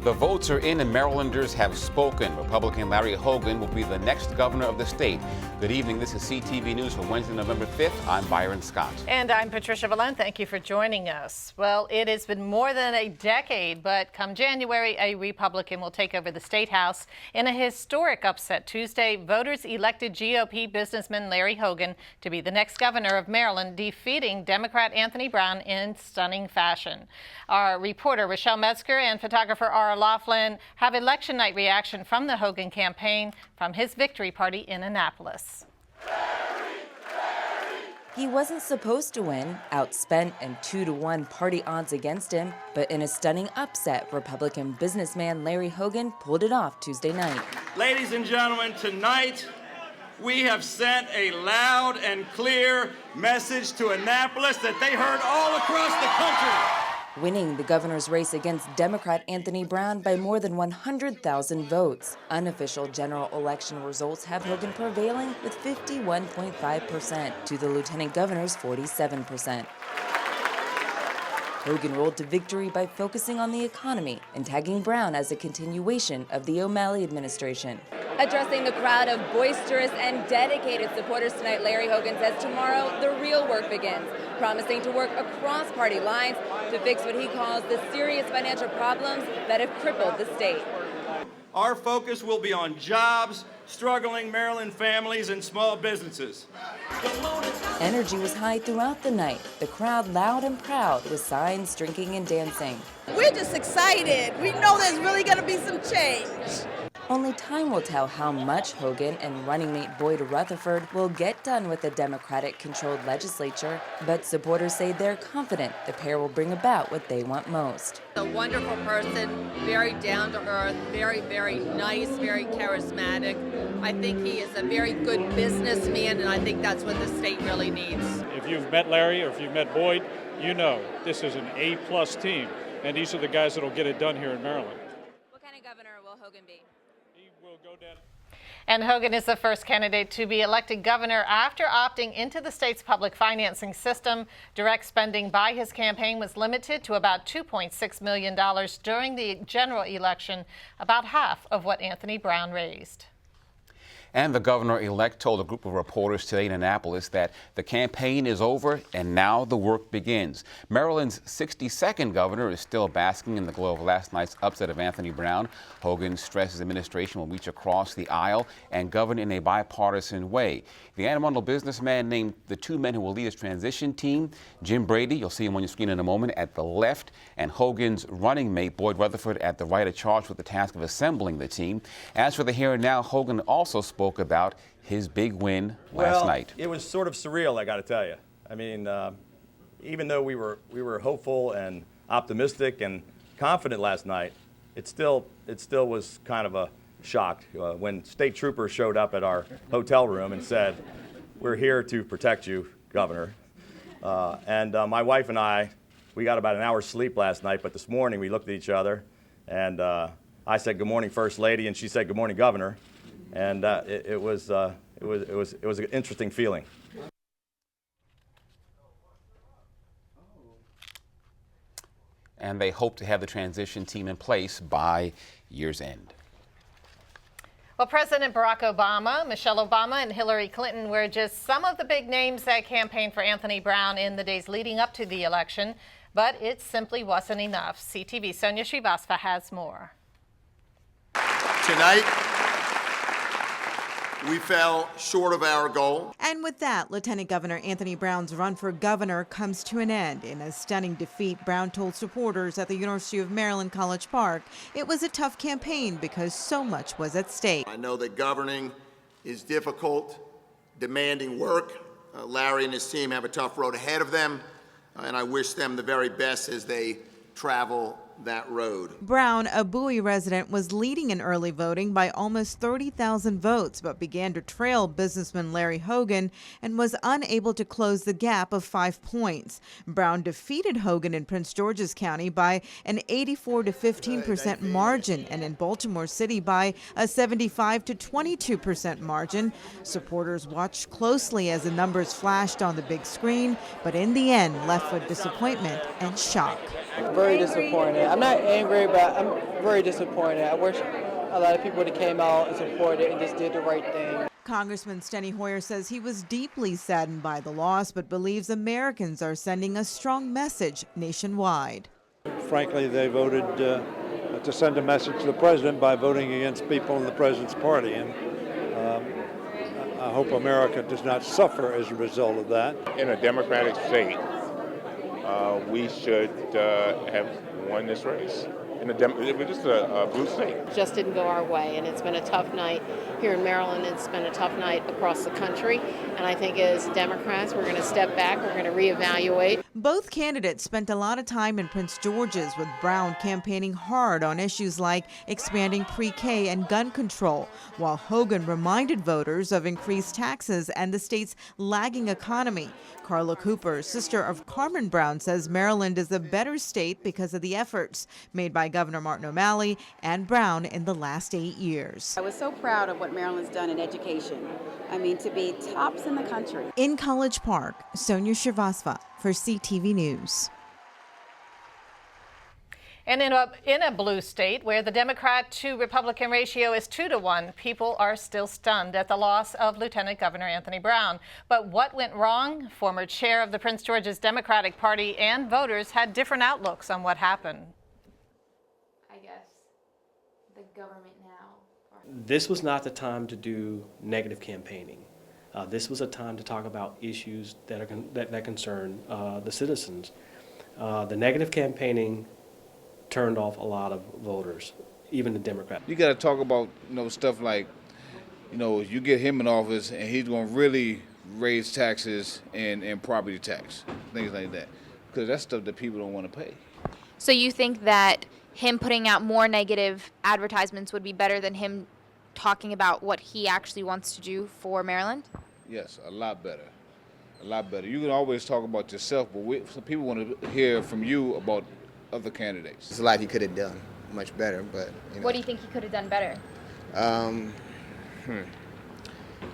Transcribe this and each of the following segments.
The votes are in and Marylanders have spoken. Republican Larry Hogan will be the next governor of the state. Good evening. This is CTV News for Wednesday, November 5th. I'm Byron Scott. And I'm Patricia Valone. Thank you for joining us. Well, it has been more than a decade, but come January, a Republican will take over the State House. In a historic upset Tuesday, voters elected GOP businessman Larry Hogan to be the next governor of Maryland, defeating Democrat Anthony Brown in stunning fashion. Our reporter Rochelle Metzger and photographer Ara Laughlin have election night reaction from the Hogan campaign from his victory party in Annapolis. He wasn't supposed to win, outspent and 2-to-1 party odds against him, but in a stunning upset, Republican businessman Larry Hogan pulled it off Tuesday night. Ladies and gentlemen, tonight we have sent a loud and clear message to Annapolis that they heard all across the country. Winning the governor's race against Democrat Anthony Brown by more than 100,000 votes. Unofficial general election results have Hogan prevailing with 51.5% to the lieutenant governor's 47%. Hogan rolled to victory by focusing on the economy and tagging Brown as a continuation of the O'Malley administration. Addressing the crowd of boisterous and dedicated supporters tonight, Larry Hogan says tomorrow the real work begins, promising to work across party lines to fix what he calls the serious financial problems that have crippled the state. Our focus will be on jobs, struggling Maryland families, and small businesses. Energy was high throughout the night. The crowd loud and proud with signs, drinking, and dancing. We're just excited. We know there's really going to be some change. Only time will tell how much Hogan and running mate Boyd Rutherford will get done with the Democratic-controlled legislature, but supporters say they're confident the pair will bring about what they want most. A wonderful person, very down-to-earth, very, very nice, very charismatic. I think he is a very good businessman, and I think that's what the state really needs. If you've met Larry or if you've met Boyd, you know this is an A-plus team, and these are the guys that will get it done here in Maryland. What kind of governor will Hogan be? And Hogan is the first candidate to be elected governor after opting into the state's public financing system. Direct spending by his campaign was limited to about $2.6 million during the general election, about half of what Anthony Brown raised. And the governor-elect told a group of reporters today in Annapolis that the campaign is over and now the work begins. Maryland's 62nd governor is still basking in the glow of last night's upset of Anthony Brown. Hogan stressed his administration will reach across the aisle and govern in a bipartisan way. The Anne Arundel businessman named the two men who will lead his transition team. Jim Brady, you'll see him on your screen in a moment, at the left, and Hogan's running mate Boyd Rutherford at the right, are charged with the task of assembling the team. As for the here and now, Hogan also spoke about his big win last night. It was sort of surreal, I got to tell you. I mean, even though we were hopeful and optimistic and confident last night, it still was kind of a shock when state troopers showed up at our hotel room and said, "We're here to protect you, Governor." And my wife and I, we got about an hour's sleep last night, but this morning we looked at each other, and I said, "Good morning, First Lady," and she said, "Good morning, Governor." And it was an interesting feeling. And they hope to have the transition team in place by year's end. Well, President Barack Obama, Michelle Obama, and Hillary Clinton were just some of the big names that campaigned for Anthony Brown in the days leading up to the election, but it simply wasn't enough. CTV's Sonia Srivastava has more. Tonight, we fell short of our goal. And with that, Lieutenant Governor Anthony Brown's run for governor comes to an end. In a stunning defeat, Brown told supporters at the University of Maryland College Park it was a tough campaign because so much was at stake. I know that governing is difficult, demanding work. Larry and his team have a tough road ahead of them, and I wish them the very best as they travel that road. Brown, a Bowie resident, was leading in early voting by almost 30,000 votes, but began to trail businessman Larry Hogan and was unable to close the gap of 5 points. Brown defeated Hogan in Prince George's County by an 84 to 15% margin and in Baltimore City by a 75 to 22% margin. Supporters watched closely as the numbers flashed on the big screen, but in the end left with disappointment and shock. Very disappointed. I'm not angry, but I'm very disappointed. I wish a lot of people would have came out and supported and just did the right thing. Congressman Steny Hoyer says he was deeply saddened by the loss, but believes Americans are sending a strong message nationwide. Frankly, they voted to send a message to the president by voting against people in the president's party. And I hope America does not suffer as a result of that. In a Democratic state, we should have won this race. It was just a blue state. Just didn't go our way, and it's been a tough night here in Maryland. It's been a tough night across the country, and I think as Democrats, we're going to step back, we're going to reevaluate. Both candidates spent a lot of time in Prince George's, with Brown campaigning hard on issues like expanding pre-K and gun control, while Hogan reminded voters of increased taxes and the state's lagging economy. Carla Cooper, sister of Carmen Brown, says Maryland is a better state because of the efforts made by Governor Martin O'Malley and Brown in the last 8 years. I was so proud of what Maryland's done in education. I mean, to be tops in the country. In College Park, Sonia Shrivastava for CTV News. And in a blue state where the Democrat to Republican ratio is 2-to-1, people are still stunned at the loss of Lieutenant Governor Anthony Brown. But what went wrong? Former chair of the Prince George's Democratic Party and voters had different outlooks on what happened. I guess the government now. This was not the time to do negative campaigning. This was a time to talk about issues that concern the citizens. The negative campaigning turned off a lot of voters, even the Democrats. You got to talk about stuff like, you get him in office and he's going to really raise taxes and property tax, things like that, because that's stuff that people don't want to pay. So you think that him putting out more negative advertisements would be better than him talking about what he actually wants to do for Maryland? Yes, a lot better. A lot better. You can always talk about yourself, but some people want to hear from you about other candidates. There's a lot he could have done much better, but What do you think he could have done better?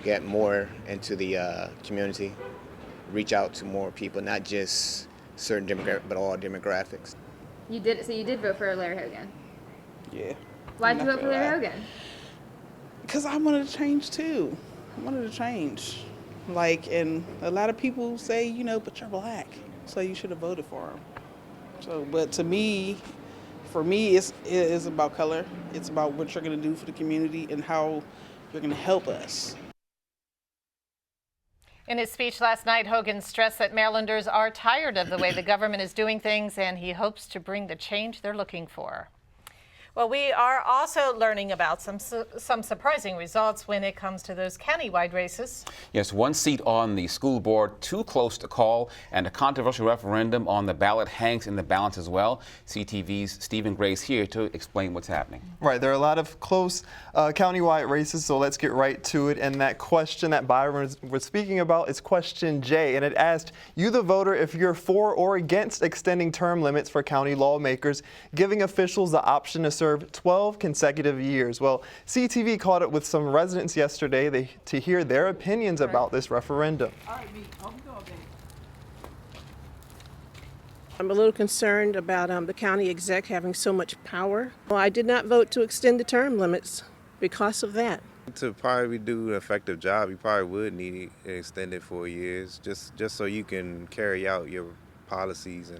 Get more into the community, reach out to more people, not just certain demographics, but all demographics. You did vote for Larry Hogan? Yeah. Why'd you vote for Larry Hogan? Because I wanted to change too. I wanted to change. And a lot of people say, but you're black, so you should have voted for him. So, but for me, it is about color. It's about what you're going to do for the community and how you're going to help us. In his speech last night, Hogan stressed that Marylanders are tired of the way the government is doing things, and he hopes to bring the change they're looking for. Well, we are also learning about some surprising results when it comes to those countywide races. Yes, one seat on the school board too close to call, and a controversial referendum on the ballot hangs in the balance as well. CTV's Stephen Gray's here to explain what's happening. Right, there are a lot of close countywide races, so let's get right to it. And that question that Byron was speaking about is question J, and it asked you, the voter, if you're for or against extending term limits for county lawmakers, giving officials the option to serve 12 consecutive years. Well, CTV caught up with some residents yesterday to hear their opinions about this referendum. I'm a little concerned about the county exec having so much power. Well, I did not vote to extend the term limits because of that. To probably do an effective job, you probably would need it extended 4 years, just so you can carry out your policies.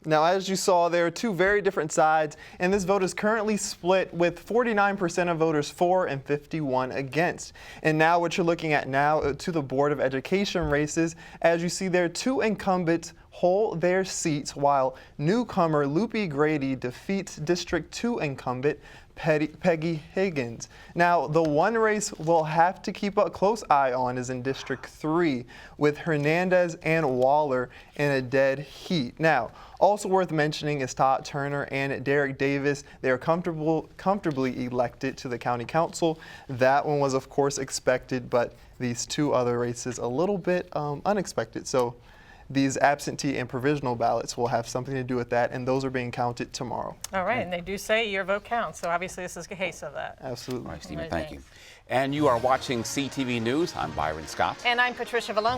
Now, as you saw, there are two very different sides, and this vote is currently split with 49% of voters for and 51 against. And now what you're looking at now to the Board of Education races, as you see there, two incumbents hold their seats while newcomer Loopy Grady defeats District 2 incumbent Peggy Higgins. Now, the one race we'll have to keep a close eye on is in District 3 with Hernandez and Waller in a dead heat. Now, also worth mentioning is Todd Turner and Derek Davis. They are comfortably elected to the county council. That one was, of course, expected, but these two other races a little bit unexpected. So these absentee and provisional ballots will have something to do with that, and those are being counted tomorrow. All right, and they do say your vote counts, so obviously this is a case of that. Absolutely. All right, Stephen, thank you. And you are watching CTV News. I'm Byron Scott. And I'm Patricia Valone.